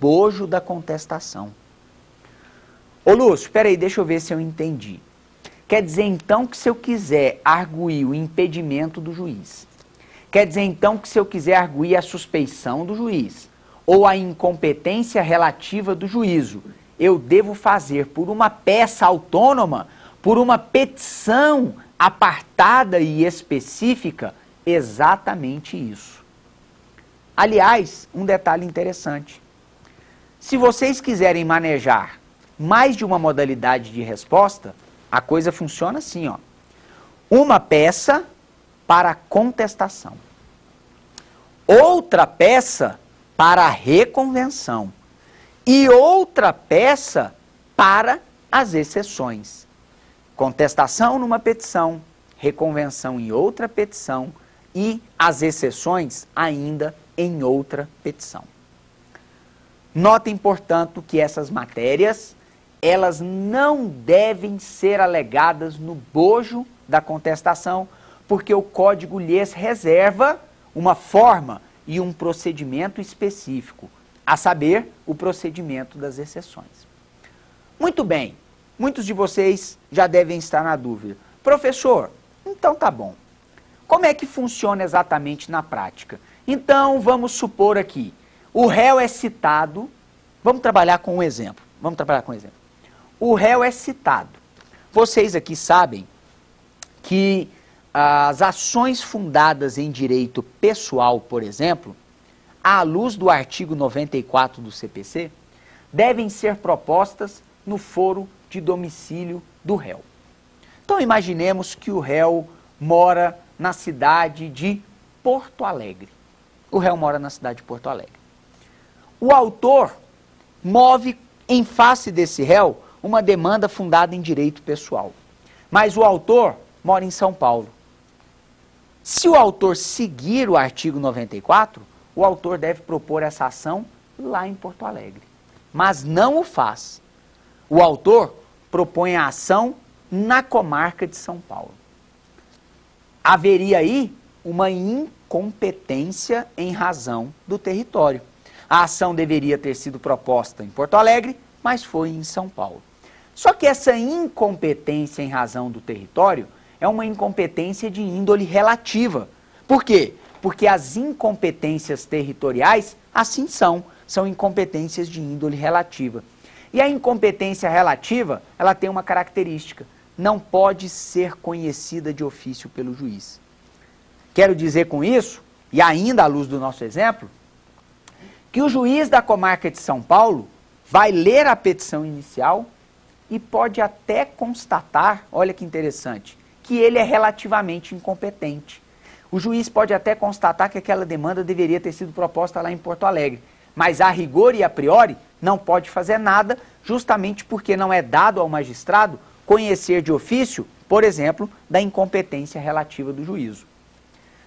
bojo da contestação. Ô Lúcio, espera aí, deixa eu ver se eu entendi. Quer dizer então que se eu quiser arguir o impedimento do juiz, quer dizer então que se eu quiser arguir a suspeição do juiz ou a incompetência relativa do juízo, eu devo fazer por uma peça autônoma, por uma petição apartada e específica, exatamente isso. Aliás, um detalhe interessante. Se vocês quiserem manejar mais de uma modalidade de resposta, a coisa funciona assim, ó. Uma peça para contestação. Outra peça para reconvenção. E outra peça para as exceções. Contestação numa petição, reconvenção em outra petição e as exceções ainda em outra petição. Notem, portanto, que essas matérias, elas não devem ser alegadas no bojo da contestação, porque o Código lhes reserva uma forma e um procedimento específico, a saber, o procedimento das exceções. Muito bem, muitos de vocês já devem estar na dúvida. Professor, então tá bom. Como é que funciona exatamente na prática? Então, vamos supor aqui, o réu é citado, vamos trabalhar com um exemplo, O réu é citado. Vocês aqui sabem que as ações fundadas em direito pessoal, por exemplo, à luz do artigo 94 do CPC, devem ser propostas no foro de domicílio do réu. Então, imaginemos que o réu mora na cidade de Porto Alegre. O réu mora na cidade de Porto Alegre. O autor move em face desse réu uma demanda fundada em direito pessoal. Mas o autor mora em São Paulo. Se o autor seguir o artigo 94, o autor deve propor essa ação lá em Porto Alegre. Mas não o faz. O autor propõe a ação na comarca de São Paulo. Haveria aí uma incompetência em razão do território. A ação deveria ter sido proposta em Porto Alegre, mas foi em São Paulo. Só que essa incompetência em razão do território é uma incompetência de índole relativa. Por quê? Porque as incompetências territoriais, assim são incompetências de índole relativa. E a incompetência relativa, ela tem uma característica, não pode ser conhecida de ofício pelo juiz. Quero dizer com isso, e ainda à luz do nosso exemplo, que o juiz da comarca de São Paulo vai ler a petição inicial e pode até constatar, olha que interessante, que ele é relativamente incompetente. O juiz pode até constatar que aquela demanda deveria ter sido proposta lá em Porto Alegre, mas a rigor e a priori não pode fazer nada, justamente porque não é dado ao magistrado conhecer de ofício, por exemplo, da incompetência relativa do juízo.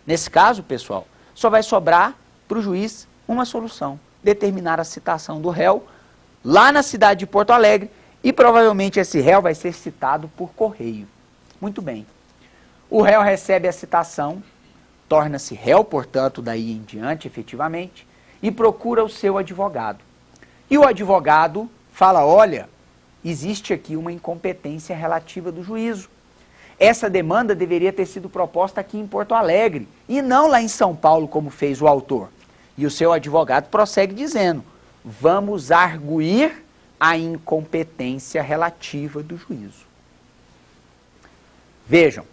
Nesse caso, pessoal, só vai sobrar para o juiz uma solução, determinar a citação do réu lá na cidade de Porto Alegre e provavelmente esse réu vai ser citado por correio. Muito bem. O réu recebe a citação, torna-se réu, portanto, daí em diante, efetivamente, e procura o seu advogado. E o advogado fala, olha, existe aqui uma incompetência relativa do juízo. Essa demanda deveria ter sido proposta aqui em Porto Alegre e não lá em São Paulo, como fez o autor. E o seu advogado prossegue dizendo, vamos arguir a incompetência relativa do juízo. Vejam,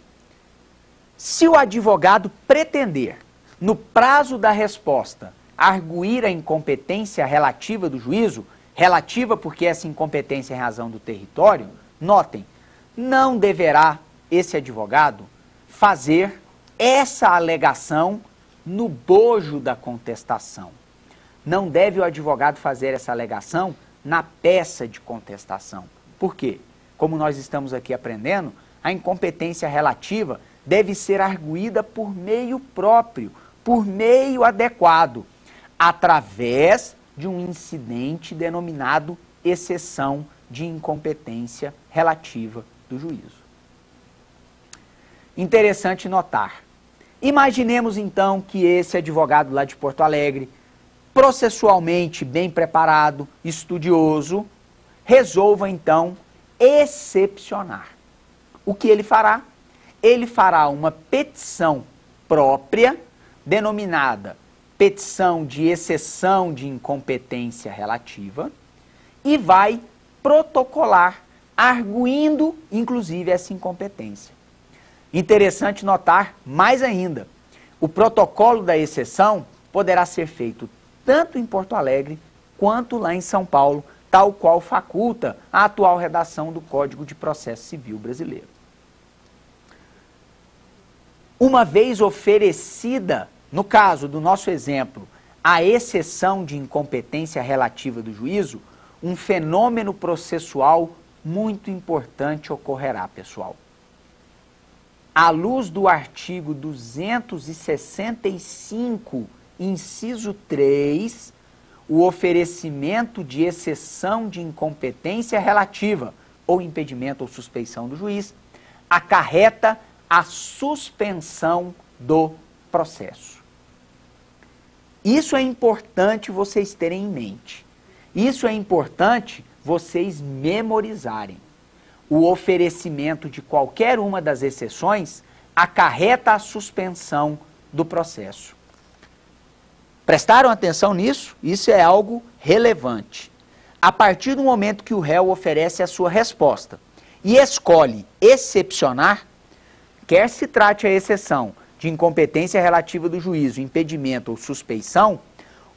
se o advogado pretender, no prazo da resposta, arguir a incompetência relativa do juízo, relativa porque essa incompetência é em razão do território, notem, não deverá esse advogado fazer essa alegação no bojo da contestação. Não deve o advogado fazer essa alegação na peça de contestação. Por quê? Como nós estamos aqui aprendendo, a incompetência relativa deve ser arguída por meio próprio, por meio adequado, através de um incidente denominado exceção de incompetência relativa do juízo. Interessante notar. Imaginemos então que esse advogado lá de Porto Alegre processualmente bem preparado, estudioso, resolva então excepcionar. O que ele fará? Ele fará uma petição própria, denominada petição de exceção de incompetência relativa, e vai protocolar, arguindo, inclusive, essa incompetência. Interessante notar, mais ainda, o protocolo da exceção poderá ser feito tanto em Porto Alegre, quanto lá em São Paulo, tal qual faculta a atual redação do Código de Processo Civil brasileiro. Uma vez oferecida, no caso do nosso exemplo, a exceção de incompetência relativa do juízo, um fenômeno processual muito importante ocorrerá, pessoal. À luz do artigo 265, inciso 3, o oferecimento de exceção de incompetência relativa ou impedimento ou suspeição do juiz acarreta a suspensão do processo. Isso é importante vocês terem em mente. Isso é importante vocês memorizarem. O oferecimento de qualquer uma das exceções acarreta a suspensão do processo. Prestaram atenção nisso? Isso é algo relevante. A partir do momento que o réu oferece a sua resposta e escolhe excepcionar, quer se trate a exceção de incompetência relativa do juízo, impedimento ou suspeição,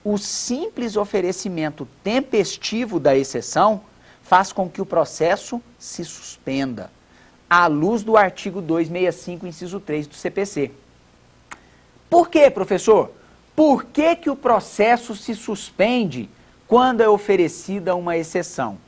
o simples oferecimento tempestivo da exceção faz com que o processo se suspenda, à luz do artigo 265, inciso 3 do CPC. Por quê, professor? Por que que o processo se suspende quando é oferecida uma exceção?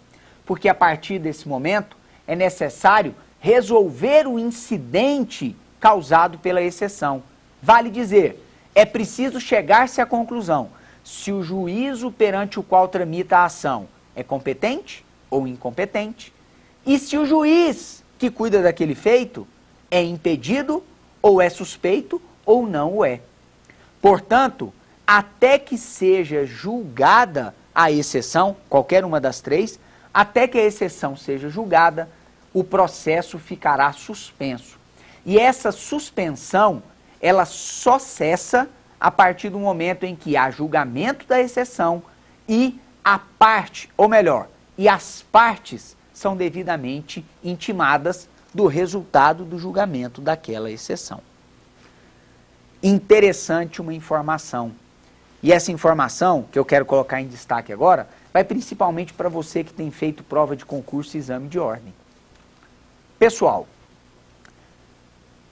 Porque a partir desse momento é necessário resolver o incidente causado pela exceção. Vale dizer, é preciso chegar-se à conclusão se o juízo perante o qual tramita a ação é competente ou incompetente, e se o juiz que cuida daquele feito é impedido ou é suspeito ou não o é. Portanto, até que seja julgada a exceção, qualquer uma das três, até que a exceção seja julgada, o processo ficará suspenso. E essa suspensão, ela só cessa a partir do momento em que há julgamento da exceção e a parte, ou melhor, e as partes são devidamente intimadas do resultado do julgamento daquela exceção. Interessante uma informação. E essa informação, que eu quero colocar em destaque agora, vai principalmente para você que tem feito prova de concurso e exame de ordem. Pessoal,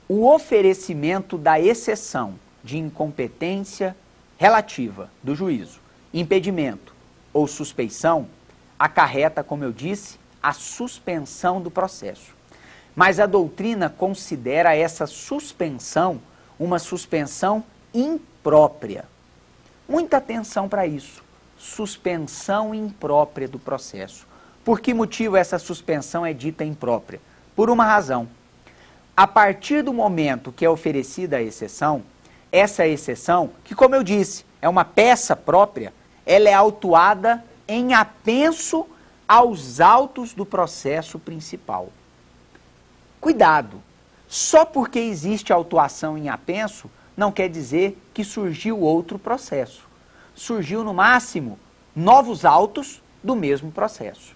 o oferecimento da exceção de incompetência relativa do juízo, impedimento ou suspeição, acarreta, como eu disse, a suspensão do processo. Mas a doutrina considera essa suspensão uma suspensão imprópria. Muita atenção para isso. Suspensão imprópria do processo. Por que motivo essa suspensão é dita imprópria? Por uma razão. A partir do momento que é oferecida a exceção, essa exceção, que como eu disse, é uma peça própria, ela é autuada em apenso aos autos do processo principal. Cuidado! Só porque existe autuação em apenso, não quer dizer que surgiu outro processo. Surgiu, no máximo, novos autos do mesmo processo.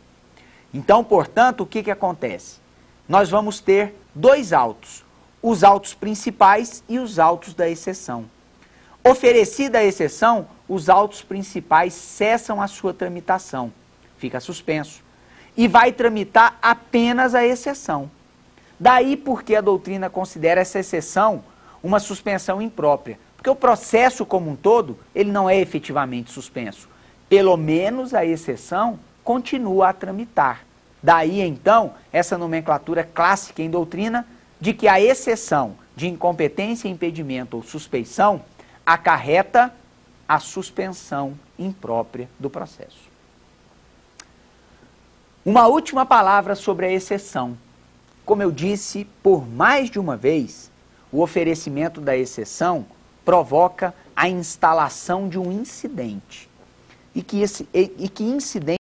Então, portanto, o que acontece? Nós vamos ter dois autos, os autos principais e os autos da exceção. Oferecida a exceção, os autos principais cessam a sua tramitação, fica suspenso, e vai tramitar apenas a exceção. Daí porque a doutrina considera essa exceção uma suspensão imprópria, porque o processo como um todo, ele não é efetivamente suspenso. Pelo menos a exceção continua a tramitar. Daí, então, essa nomenclatura clássica em doutrina de que a exceção de incompetência, impedimento ou suspeição acarreta a suspensão imprópria do processo. Uma última palavra sobre a exceção. Como eu disse, por mais de uma vez, o oferecimento da exceção provoca a instalação de um incidente. e que incidentes